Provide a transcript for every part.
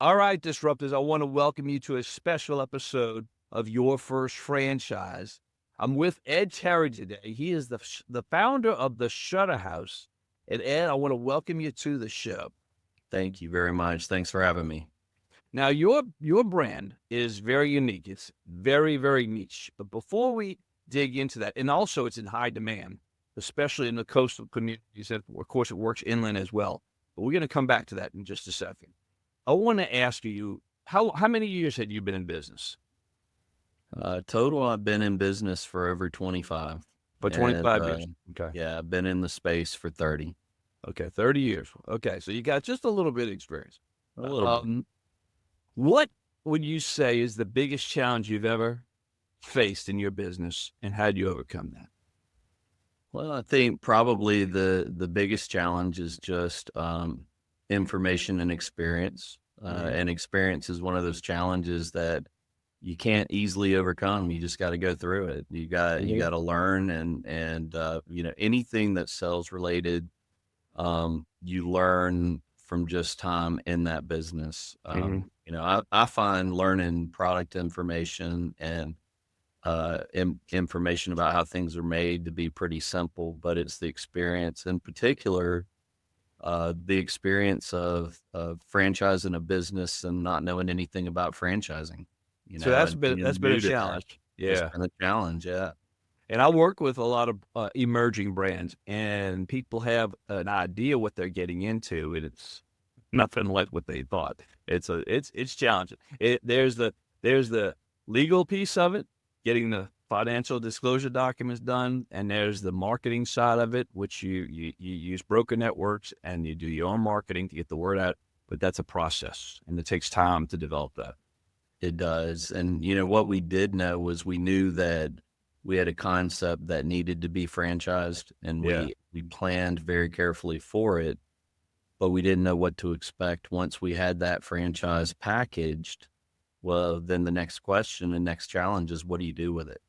All right, Disruptors, I want to welcome you to a special episode of Your First Franchise. I'm with Ed Terry today. He is the founder of the Shutter House. And Ed, I want to welcome you to the show. Thank you very much. Thanks for having me. Now, your brand is very unique. It's very, very niche. But before we dig into that, and also it's in high demand, especially in the coastal communities. And of course, it works inland as well. But we're going to come back to that in just a second. I want to ask you, how many years had you been in business? Total, I've been in business for over 25, For and 25 years. Okay. yeah, I've been in the space for 30, Okay, 30 years. Okay, so you got just a little bit of experience. a little bit. Um, what would you say is the biggest challenge you've ever faced in your business, and how did you overcome that? Well, I think probably the biggest challenge is just information and experience. Mhm. And experience is one of those challenges that you can't easily overcome. You just got to go through it. You Mhm. got to learn and anything that's sales related. You learn from just time in that business. Mhm. I find learning product information and information about how things are made to be pretty simple, but it's the experience, in particular, the experience of franchising a business and not knowing anything about franchising, So and that's being been a new to that. challenge. It's Yeah. been a challenge. Yeah. And I work with a lot of emerging brands, and people have an idea what they're getting into, and it's nothing like what they thought. It's challenging. There's the legal piece of it, getting the financial disclosure documents done, and there's the marketing side of it, which you use broker networks and you do your own marketing to get the word out. But that's a process, and it takes time to develop that. It does, and, what we did know was we knew that we had a concept that needed to be franchised, and Yeah. we planned very carefully for it, but we didn't know what to expect once we had that franchise packaged. Well, then the next question and next challenge is, what do you do with it?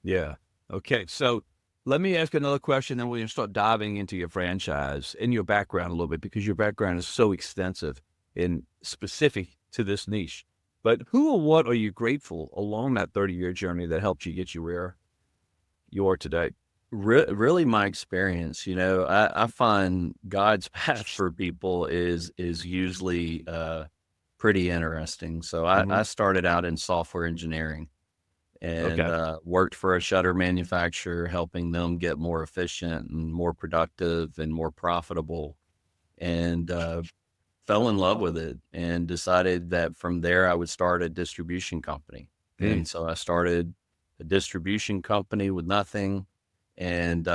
Yeah. Okay. So let me ask another question, then we're going to start diving into your franchise and your background a little bit because your background is so extensive and specific to this niche. But who or what are you grateful along that 30-year journey that helped you get you where you are today? Really my experience, I find God's path for people is usually, pretty interesting. So Hmm. I started out in software engineering and, Okay. worked for a shutter manufacturer, helping them get more efficient and more productive and more profitable, and, fell in love with it and decided that from there I would start a distribution company. Mm. And so I started a distribution company with nothing, and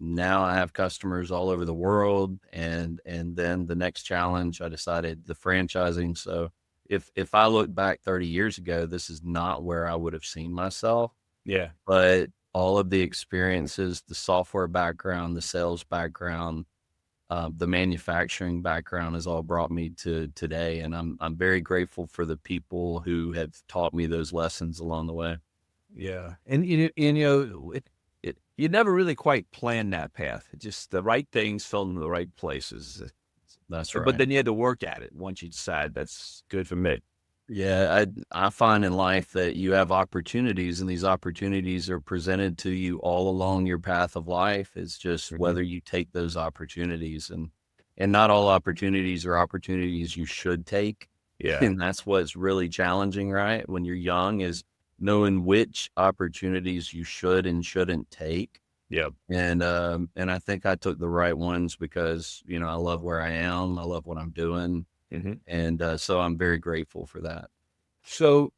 now I have customers all over the world. And then the next challenge, I decided the franchising. So if I look back 30 years ago, this is not where I would have seen myself, Yeah. but all of the experiences, the software background, the sales background, the manufacturing background has all brought me to today, and I'm very grateful for the people who have taught me those lessons along the way. Yeah. You never really quite planned that path. It just the right things fell in the right places. That's But right. then you had to work at it once you decide that's good for me. Yeah, I find in life that you have opportunities, and these opportunities are presented to you all along your path of life. It's just Mhm. whether you take those opportunities, and not all opportunities are opportunities you should take. Yeah. And that's what's really challenging, right? When you're young, is knowing which opportunities you should and shouldn't take. Yeah. And I think I took the right ones because, I love where I am. I love what I'm doing. Mhm. And so I'm very grateful for that. So,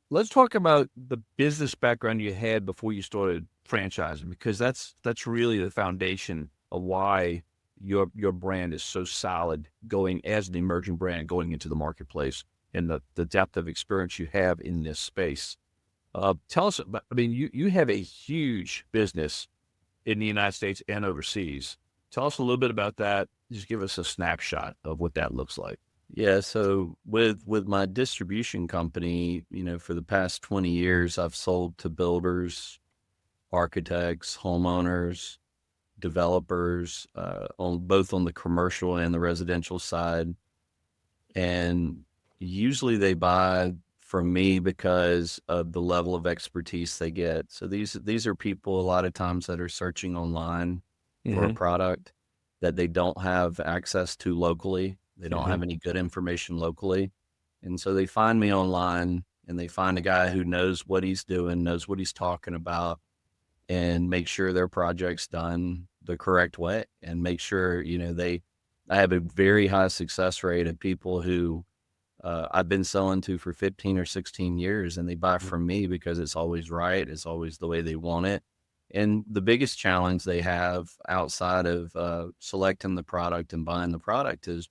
let's talk about the business background you had before you started franchising, because that's really the foundation of why your brand is so solid going as an emerging brand going into the marketplace and the depth of experience you have in this space. Tell us about, I mean, you have a huge business in the United States and overseas. Tell us a little bit about that. Just give us a snapshot of what that looks like. Yeah, so with my distribution company, for the past 20 years, I've sold to builders, architects, homeowners, developers, on both on the commercial and the residential side. And Usually they buy from me because of the level of expertise they get. So these are people a lot of times that are searching online for a Mm-hmm. product that they don't have access to locally. They don't Mm-hmm. have any good information locally. And so they find me online and they find a guy who knows what he's doing, knows what he's talking about, and make sure their project's done the correct way and make sure, I have a very high success rate of people who I've been selling to for 15 or 16 years and they buy from me because it's always right. It's always the way they want it. And the biggest challenge they have outside of selecting the product and buying the product is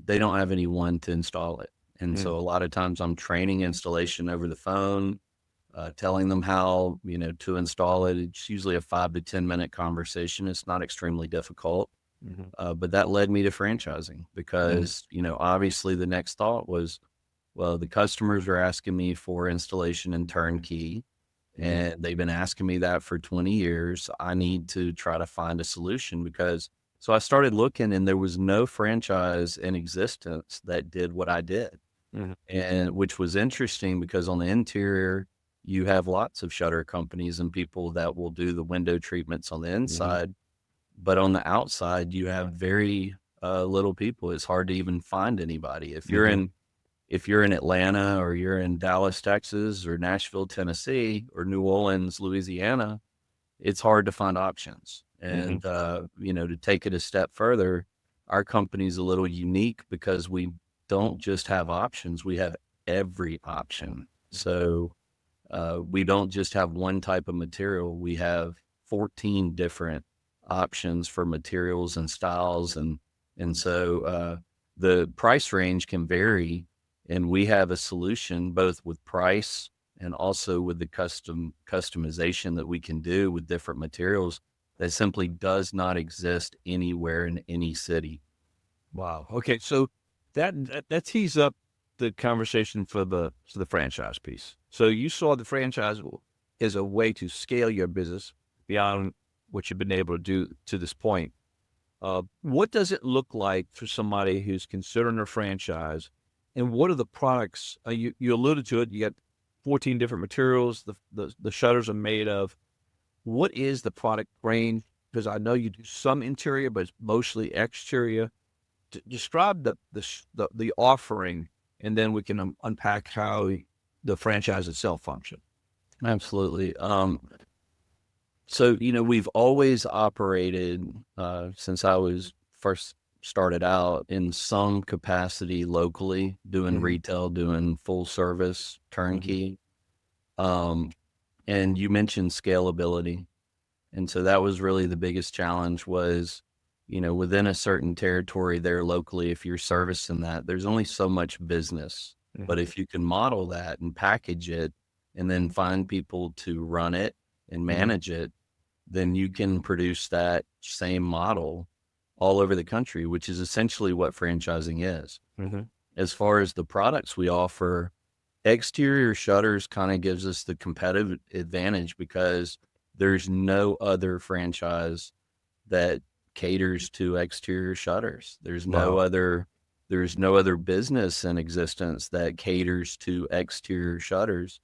they don't have anyone to install it. And Mm-hmm. so a lot of times I'm training installation over the phone, telling them how, to install it. It's usually a 5 to 10 minute conversation. It's not extremely difficult. Mm-hmm. But that led me to franchising because, obviously the next thought was, well, the customers are asking me for installation and turnkey, Mm-hmm. and they've been asking me that for 20 years. I need to try to find a solution so I started looking and there was no franchise in existence that did what I did. Mm-hmm. And which was interesting because on the interior, you have lots of shutter companies and people that will do the window treatments on the Mm-hmm. inside. But on the outside, you have very little people. It's hard to even find anybody. Mm-hmm. If you're in Atlanta or you're in Dallas, Texas, or Nashville, Tennessee, or New Orleans, Louisiana, it's hard to find options. Mm-hmm. And to take it a step further, our company's a little unique because we don't just have options; we have every option. So we don't just have one type of material; we have 14 different options for materials and styles, and so the price range can vary, and we have a solution both with price and also with the customization that we can do with different materials that simply does not exist anywhere in any city. Wow. Okay. So that tees up the conversation for the franchise piece. So you saw the franchise as a way to scale your business beyond what you've been able to do to this point. What does it look like for somebody who's considering a franchise, and what are the products? You alluded to it. You got 14 different materials. The shutters are made of. What is the product range? Because I know you do some interior, but it's mostly exterior. Describe the offering, and then we can unpack how the franchise itself function. Absolutely. So, we've always operated, since I was first started out in some capacity locally, doing Mm-hmm. retail, doing full service, Mm-hmm. turnkey. Um, and you mentioned scalability. And so that was really the biggest challenge was, within a certain territory there locally, if you're servicing that, there's only so much business. But Mm-hmm. if you can model that and package it and then find people to run it and Mm-hmm. manage it, then you can produce that same model all over the country, which is essentially what franchising is. Mm-hmm. As far as the products we offer, exterior shutters kind of gives us the competitive advantage because there's no other franchise that caters to exterior shutters. Wow. There's no other business in existence that caters to exterior shutters.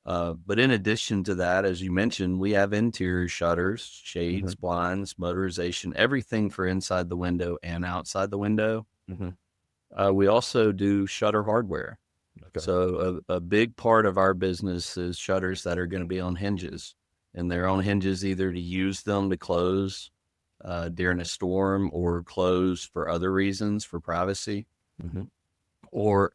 But in addition to that, as you mentioned, we have interior shutters, Mm-hmm. shades, blinds, motorization, everything for inside the window and outside the window. Mm-hmm. We also do shutter hardware. Okay. So a big part of our business is shutters that are going to be on hinges, and they're on hinges either to use them to close during a storm or close for other reasons for privacy, Mm-hmm. or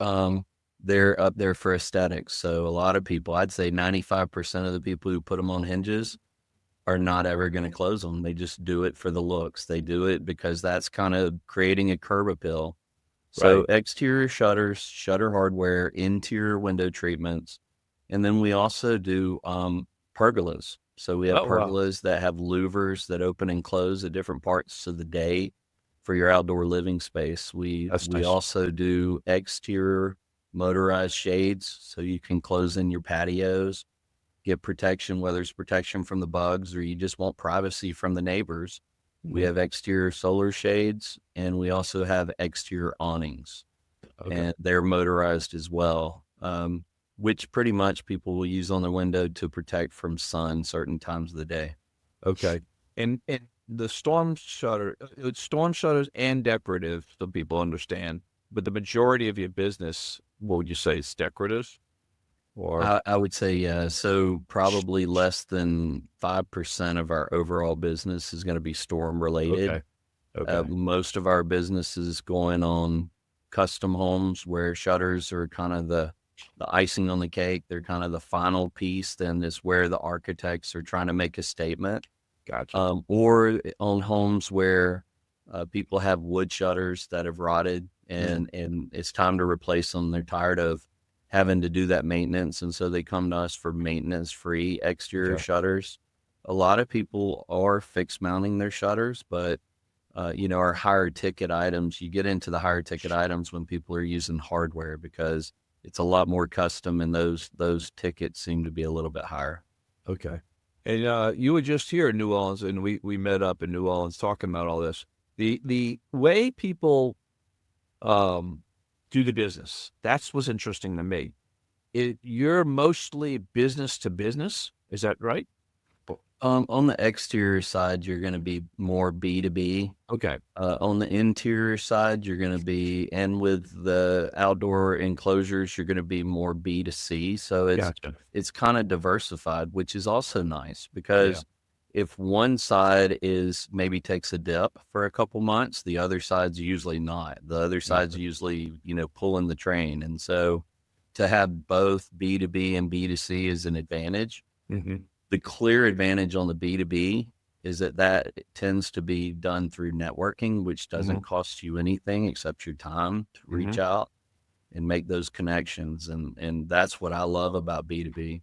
they're up there for aesthetics. So a lot of people, I'd say 95% of the people who put them on hinges are not ever going to close them. They just do it for the looks. They do it because that's kind of creating a curb appeal. So Right. exterior shutters, shutter hardware, interior window treatments, and then we also do pergolas. So we have Oh wow. pergolas that have louvers that open and close at different parts of the day for your outdoor living space. We That's we nice. also do exterior motorized shades, so you can close in your patios, get protection, whether it's protection from the bugs or you just want privacy from the neighbors. We Mm-hmm. have exterior solar shades and we also have exterior awnings. Okay. and they're motorized as well, which pretty much people will use on their window to protect from sun certain times of the day. Okay. And the storm shutter, it's storm shutters and decorative, so people understand. But the majority of your business, what would you say, is decorative? Or I would say, yeah. So probably less than 5% of our overall business is going to be storm related. okay, okay, Most of our business is going on custom homes where shutters are kind of the icing on the cake. They're kind of the final piece. Then is where the architects are trying to make a statement. gotcha. Or on homes where people have wood shutters that have rotted Mhm. and it's time to replace them. They're tired of having to do that maintenance, and so they come to us for maintenance-free exterior Okay. shutters. A lot of people are fixed mounting their shutters, but our higher ticket items, you get into the higher ticket items when people are using hardware because it's a lot more custom, and those tickets seem to be a little bit higher. Okay. And you were just here in New Orleans, and we met up in New Orleans talking about all this. The way people um, do the business, that's what's interesting to me. You're mostly business to business, is that right? On the exterior side, you're going to be more B2B. Okay, On the interior side, you're going to be, and with the outdoor enclosures, you're going to be more B2C. So gotcha. it's kind of diversified, which is also nice Yeah. because if one side is maybe takes a dip for a couple months, the other side's usually not. The other side's Gotcha. usually, pulling the train. And so to have both B2B and B2C is an advantage. Hmm. The clear advantage on the B2B is that it tends to be done through networking, which Hmm. doesn't cost you anything except your time to reach Hmm. out and make those connections. And that's what I love about B2B.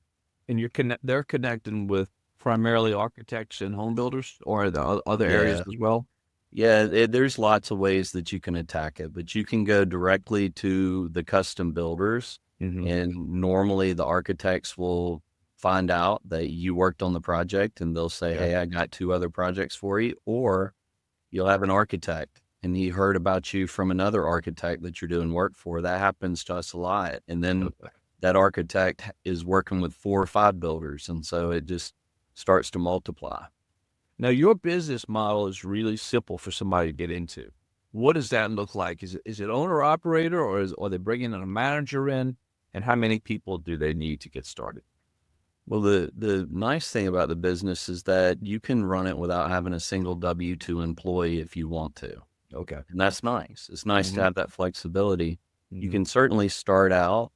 And they're connecting with primarily architects and home builders, or the other areas Yeah. as well. Yeah. There's lots of ways that you can attack it, but you can go directly to the custom builders. Hmm. And normally the architects will find out that you worked on the project and they'll say, Yeah. "Hey, I got two other projects for you." Or you'll have an architect and he heard about you from another architect that you're doing work for. That happens to us a lot. And then Okay. that architect is working with 4 or 5 builders. And so it just starts to multiply. Now, your business model is really simple for somebody to get into. What does that look like? Is it owner operator, or are they bringing a manager in? And how many people do they need to get started? Well, the nice thing about the business is that you can run it without having a single W-2 employee if you want to. Okay. And that's nice. It's nice to Hmm. have that flexibility. You Hmm. can certainly start out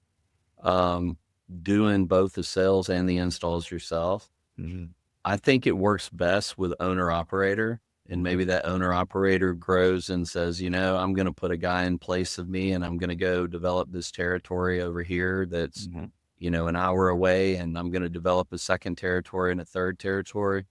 um, doing both the sales and the installs yourself. Hmm. I think it works best with owner operator, and Hmm. maybe that owner operator grows and says, I'm going to put a guy in place of me and I'm going to go develop this territory over here that's, Hmm. an hour away, and I'm going to develop a second territory and a third territory.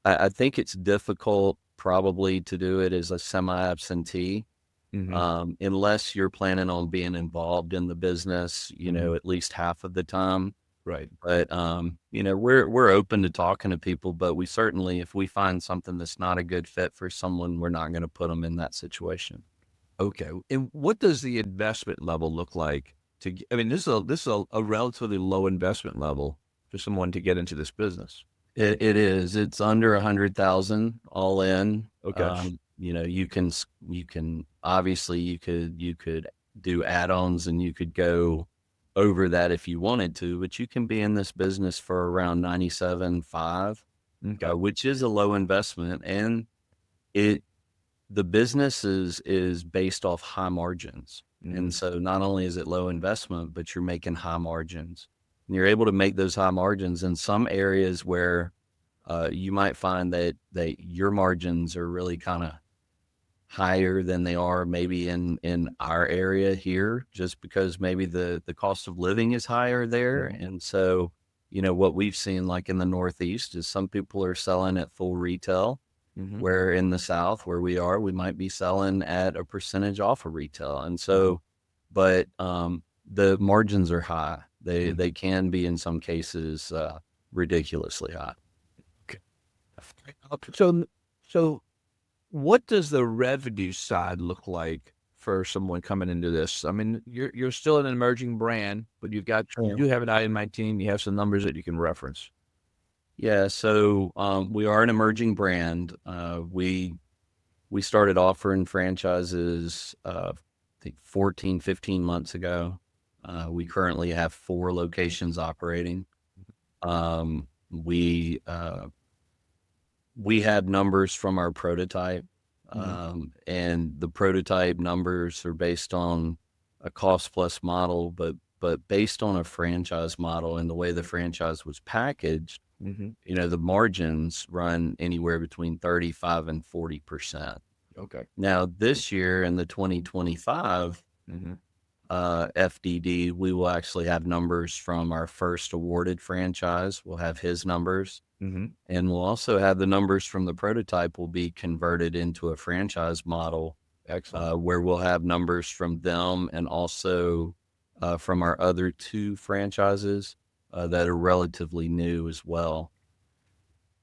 I think it's difficult probably to do it as a semi-absentee, Hmm. unless you're planning on being involved in the business, Hmm. at least half of the time. Right. But, we're open to talking to people, but we certainly, if we find something that's not a good fit for someone, we're not gonna put them in that situation. Okay. And what does the investment level look like I mean, this is a relatively low investment level for someone to get into this business. It is. It's under 100,000 all in. Okay. You can obviously, you could do add-ons and you could go over that if you wanted to, but you can be in this business for around 97.5, Okay. which is a low investment, and it the business is based off high margins. And Hmm. so not only is it low investment, but you're making high margins. And you're able to make those high margins in some areas where you might find that your margins are really kind of higher than they are maybe in our area here, just because maybe the cost of living is higher there. Hmm. And so, what we've seen like in the Northeast is some people are selling at full retail, Hmm. where in the South where we are, we might be selling at a percentage off of retail. And Hmm. so, but the margins are high. They Hmm. they can be in some cases ridiculously high. Okay. So what does the revenue side look like for someone coming into this? I mean, you're still an emerging brand, but you Sure. do have an eye in my team. You have some numbers that you can reference. Yeah, so we are an emerging brand. We started offering franchises, I think 14, 15 months ago. We currently have 4 locations operating. Um, we uh, we had numbers from our prototype, Mhm. and the prototype numbers are based on a cost plus model, but based on a franchise model and the way the franchise was packaged, Mhm. the margins run anywhere between 35 and 40%. Okay. Now, this year in the 2025 Mhm. FDD, we will actually have numbers from our first awarded franchise. We'll have his numbers, Mhm. and we'll also have the numbers from the prototype will be converted into a franchise model, Excellent. where we'll have numbers from them and also from our other 2 franchises that are relatively new as well.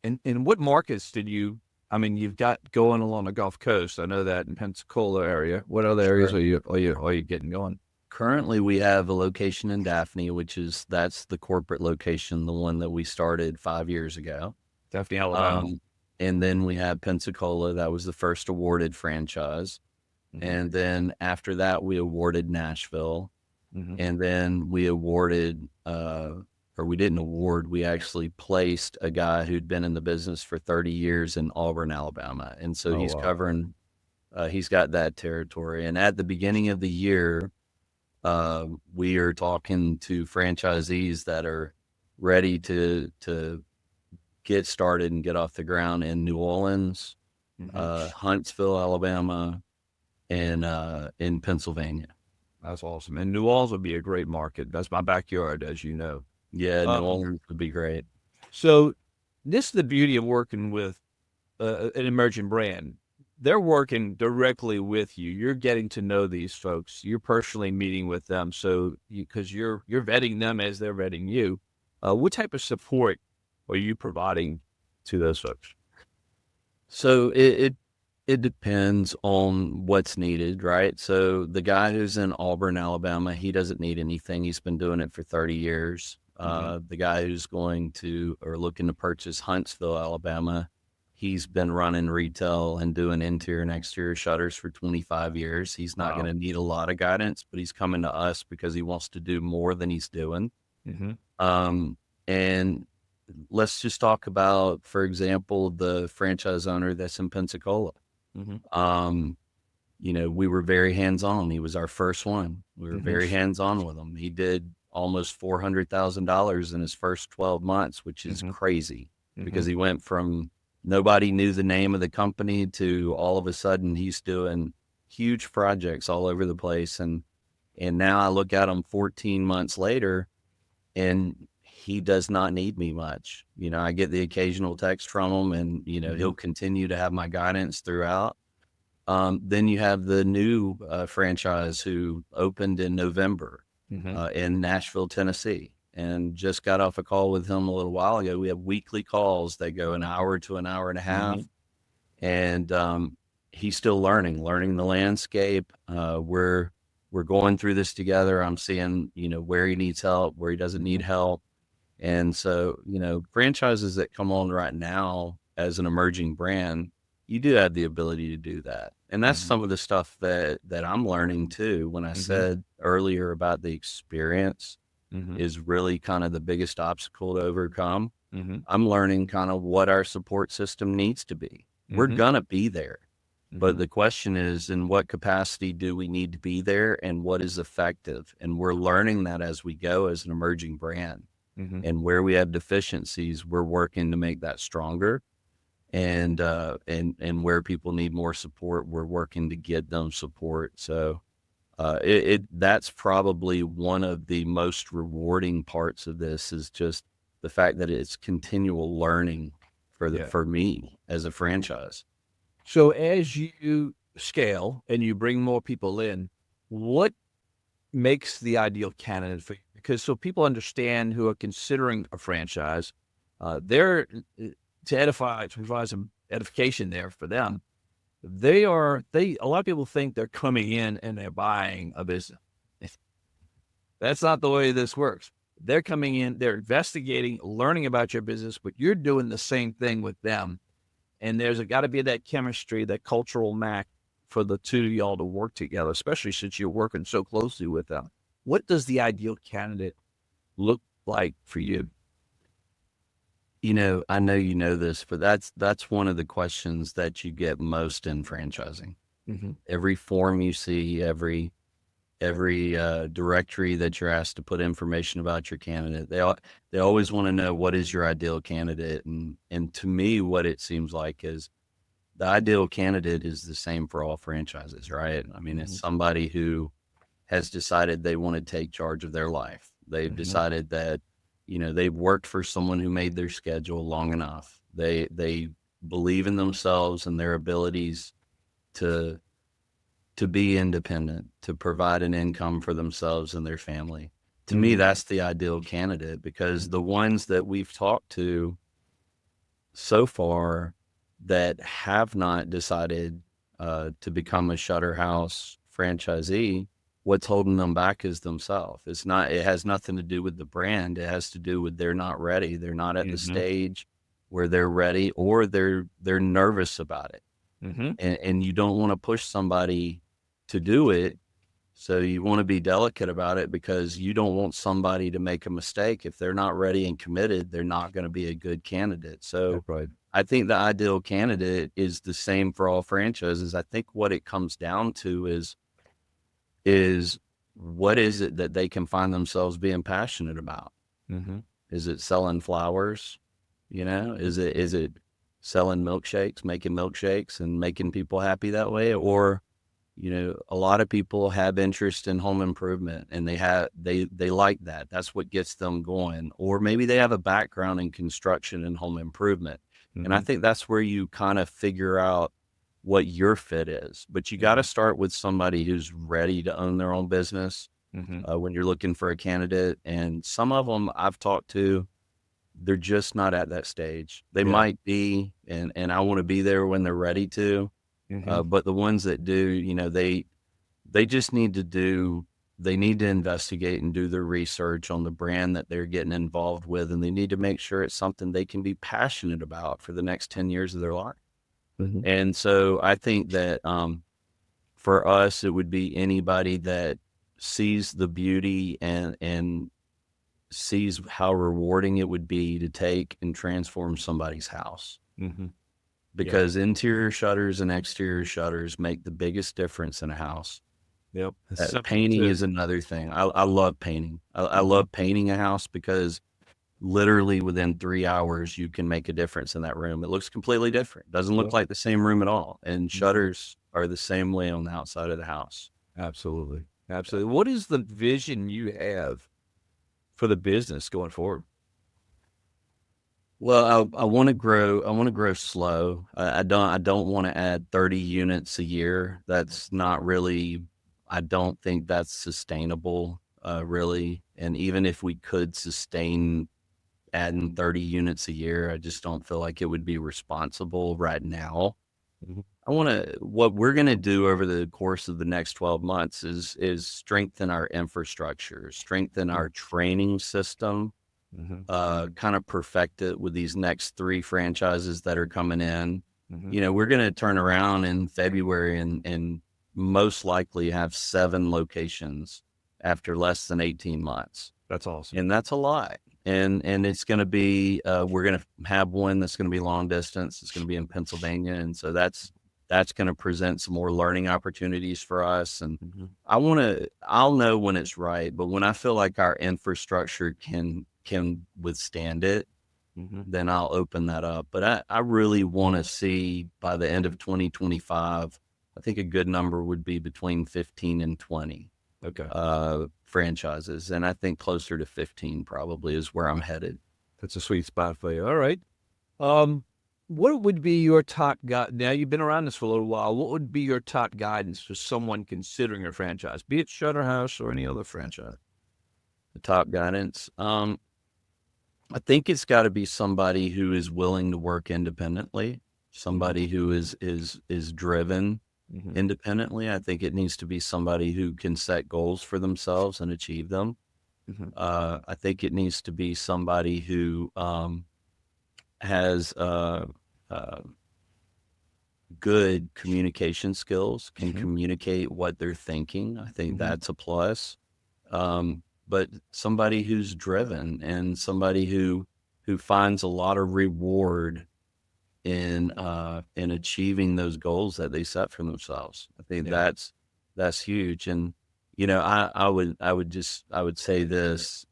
And what markets did you? I mean, you've got going along the Gulf Coast. I know that in Pensacola area. What other areas Sure. are you getting going? Currently, we have a location in Daphne, that's the corporate location, the one that we started 5 years ago. Daphne, Alabama. Um, and then we have Pensacola, that was the first awarded franchise. Mhm. And then after that, we awarded Nashville. Mhm. And then we awarded, or we didn't award, we actually placed a guy who'd been in the business for 30 years in Auburn, Alabama. And so Oh he's wow. covering, he's got that territory. And at the beginning of the year, we are talking to franchisees that are ready to get started and get off the ground in New Orleans, Mhm. Huntsville, Alabama, and in Pennsilvania. That's awesome. And New Orleans would be a great market. That's my backyard, as you know. Yeah, New Um, Orleans would be great. so this is the beauty of working with an emerging brand. They're working directly with you. You're getting to know these folks. You're personally meeting with them. So because you're vetting them as they're vetting you. What type of support are you providing to those folks? So it depends on what's needed, right? So the guy who's in Auburn, Alabama, he doesn't need anything. He's been doing it for 30 years. Hmm. The guy who's going to or looking to purchase Huntsville, Alabama, he's been running retail and doing interior and exterior shutters for 25 years. He's not going Wow. to need a lot of guidance, but he's coming to us because he wants to do more than he's doing. Hmm. Um, and let's just talk about, for example, the franchise owner that's in Pensacola. Hmm. Um, we were very hands-on. He was our first one. We were Hmm. very hands-on with him. He did almost $400,000 in his first 12 months, which is Hmm. crazy Hmm. because he went from nobody knew the name of the company to all of a sudden he's doing huge projects all over the place. And now I look at him 14 months later and he does not need me much. I get the occasional text from him and, Hmm. he'll continue to have my guidance throughout. Then you have the new franchise who opened in November Hmm. in Nashville, Tennessee, and just got off a call with him a little while ago. We have weekly calls that go an hour to an hour and a half, Hmm. and he's still learning the landscape. We're going through this together. I'm seeing where he needs help, where he doesn't need Hmm. help, and so franchises that come on right now as an emerging brand, you do have the ability to do that, and that's Hmm. some of the stuff that I'm learning too. When I Hmm. said earlier about the experience Hmm. is really kind of the biggest obstacle to overcome, Hmm. I'm learning kind of what our support system needs to be. We're Hmm. gonna be there. But Hmm. the question is, in what capacity do we need to be there and what is effective? And we're learning that as we go as an emerging brand. Hmm. And where we have deficiencies, we're working to make that stronger. And where people need more support, we're working to get them support. So that's probably one of the most rewarding parts of this is just the fact that it's continual learning Yeah. for me as a franchise. So as you scale and you bring more people in, what makes the ideal candidate for you? Because so people understand who are considering a franchise, they're to provide some edification there for them. a lot of people think they're coming in and they're buying a business. That's not the way this works. They're coming in, they're investigating, learning about your business, but you're doing the same thing with them. And there's got to be that chemistry, that cultural match for the two of y'all to work together, especially since you're working so closely with them. What does the ideal candidate look like for you? I know you know this, but that's one of the questions that you get most in franchising. Mm-hmm. Every form you see, every directory that you're asked to put information about your candidate, they always want to know what is your ideal candidate, and to me, what it seems like is the ideal candidate is the same for all franchises, right? I mean, it's somebody who has decided they want to take charge of their life. They've decided that, they've worked for someone who made their schedule long enough. They believe in themselves and their abilities to be independent, to provide an income for themselves and their family. To me, that's the ideal candidate, because the ones that we've talked to so far that have not decided to become a Shutter House franchisee, what's holding them back is themselves. It has nothing to do with the brand. It has to do with they're not ready. They're not at the stage where they're ready, or they're nervous about it. And you don't want to push somebody to do it. So you want to be delicate about it, because you don't want somebody to make a mistake. If they're not ready and committed, they're not going to be a good candidate. So Right. I think the ideal candidate is the same for all franchises. I think what it comes down to is what is it that they can find themselves being passionate about? Is it selling flowers? Is it selling milkshakes, making milkshakes and making people happy that way? Or, a lot of people have interest in home improvement, and they like that. That's what gets them going. Or maybe they have a background in construction and home improvement. And I think that's where you kind of figure out what your fit is. But you got to start with somebody who's ready to own their own business when you're looking for a candidate. And some of them I've talked to, they're just not at that stage. They might be, and I want to be there when they're ready to. But the ones that do, they just need to investigate and do their research on the brand that they're getting involved with. And they need to make sure it's something they can be passionate about for the next 10 years of their life. And so I think that for us, it would be anybody that sees the beauty and sees how rewarding it would be to take and transform somebody's house. Because interior shutters and exterior shutters make the biggest difference in a house. Yep. Painting is another thing. I love painting. I love painting a house, because literally within 3 hours, you can make a difference in that room. It looks completely different. It doesn't look like the same room at all. And shutters are the same way on the outside of the house. Absolutely. Absolutely. What is the vision you have for the business going forward? Well, I want to grow. I want to grow slow. I don't want to add 30 units a year. That's not really, I don't think that's sustainable, really. And even if we could sustain adding 30 units a year, I just don't feel like it would be responsible right now. What we're going to do over the course of the next 12 months is strengthen our infrastructure, strengthen our training system, kind of perfect it with these next 3 franchises that are coming in. We're going to turn around in February and most likely have 7 locations after less than 18 months. That's awesome. And that's a lot. And it's going to be, we're going to have one that's going to be long distance. It's going to be in Pennsylvania. And so that's going to present some more learning opportunities for us. And I'll know when it's right, but when I feel like our infrastructure can withstand it, then I'll open that up. But I really want to see by the end of 2025, I think a good number would be between 15 and 20 franchises. And I think closer to 15 probably is where I'm headed. That's a sweet spot for you. All right. What would be your top now you've been around this for a little while. What would be your top guidance for someone considering a franchise, be it Shutter House or any other franchise? The top guidance. I think it's got to be somebody who is willing to work independently. somebody who is driven Mhm. independently. I think it needs to be somebody who can set goals for themselves and achieve them. Mhm. I think it needs to be somebody who has uh, good communication skills, can Mhm. communicate what they're thinking. I think Mhm. that's a plus. But somebody who's driven and somebody who finds a lot of reward in achieving those goals that they set for themselves. I think Yeah. that's huge. And I would say this,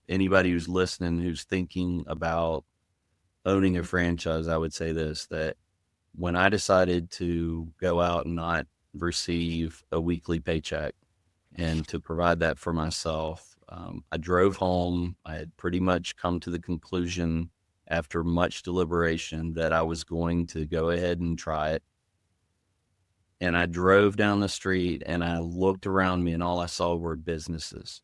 anybody who's listening who's thinking about owning a franchise, I would say this, that when I decided to go out and not receive a weekly paycheck and to provide that for myself, I drove home. I had pretty much come to the conclusion after much deliberation that I was going to go ahead and try it. And I drove down the street and I looked around me and all I saw were businesses.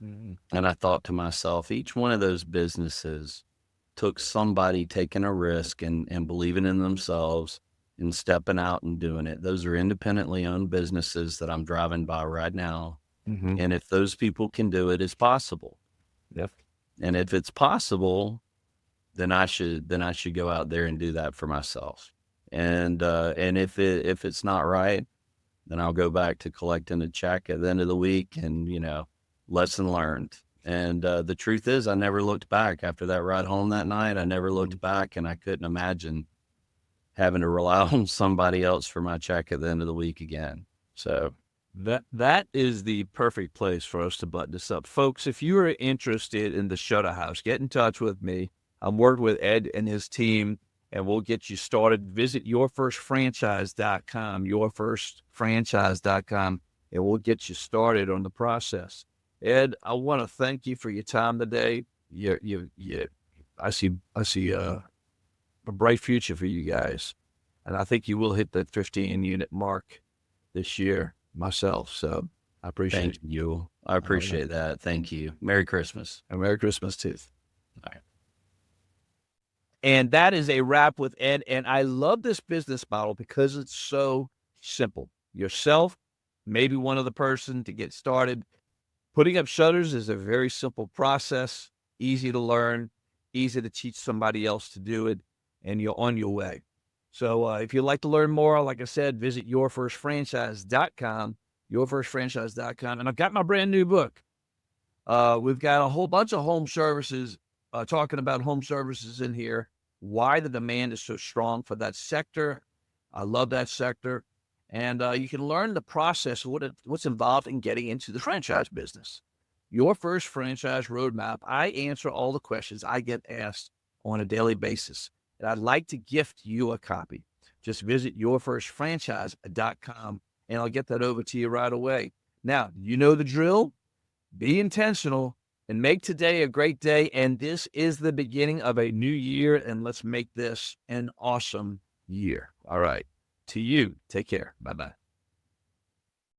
Mhm. And I thought to myself, each one of those businesses took somebody taking a risk and believing in themselves and stepping out and doing it. Those are independently owned businesses that I'm driving by right now. Mhm. And if those people can do it, it's possible. Yep. And if it's possible, then I should go out there and do that for myself. And if it's not right, then I'll go back to collecting a check at the end of the week and, lesson learned. And the truth is, I never looked back after that ride home that night. I never looked back, and I couldn't imagine having to rely on somebody else for my check at the end of the week again. So, That is the perfect place for us to button this up. Folks, if you are interested in the Shutter House, get in touch with me. I'm working with Ed and his team, and we'll get you started. Visit yourfirstfranchise.com, yourfirstfranchise.com, and we'll get you started on the process. Ed, I want to thank you for your time today. I see a bright future for you guys, and I think you will hit that 15 unit mark this year myself. So I appreciate thank it. you. I All right. appreciate that. Thank you. Merry Christmas. And Merry Christmas too. All right. And that is a wrap with Ed. And I love this business model because it's so simple. Yourself, maybe one other person to get started. Putting up shutters is a very simple process, easy to learn, easy to teach somebody else to do it, and you're on your way. So if you'd like to learn more, like I said, visit yourfirstfranchise.com, yourfirstfranchise.com. And I've got my brand new book. We've got a whole bunch of home services, talking about home services in here, why the demand is so strong for that sector. I love that sector. And you can learn the process of what's involved in getting into the franchise business. Your first franchise roadmap. I answer all the questions I get asked on a daily basis. And I'd like to gift you a copy. Just visit yourfirstfranchise.com and I'll get that over to you right away. Now, you know the drill. Be intentional and make today a great day. And this is the beginning of a new year. And let's make this an awesome year. All right. To you, take care. Bye bye.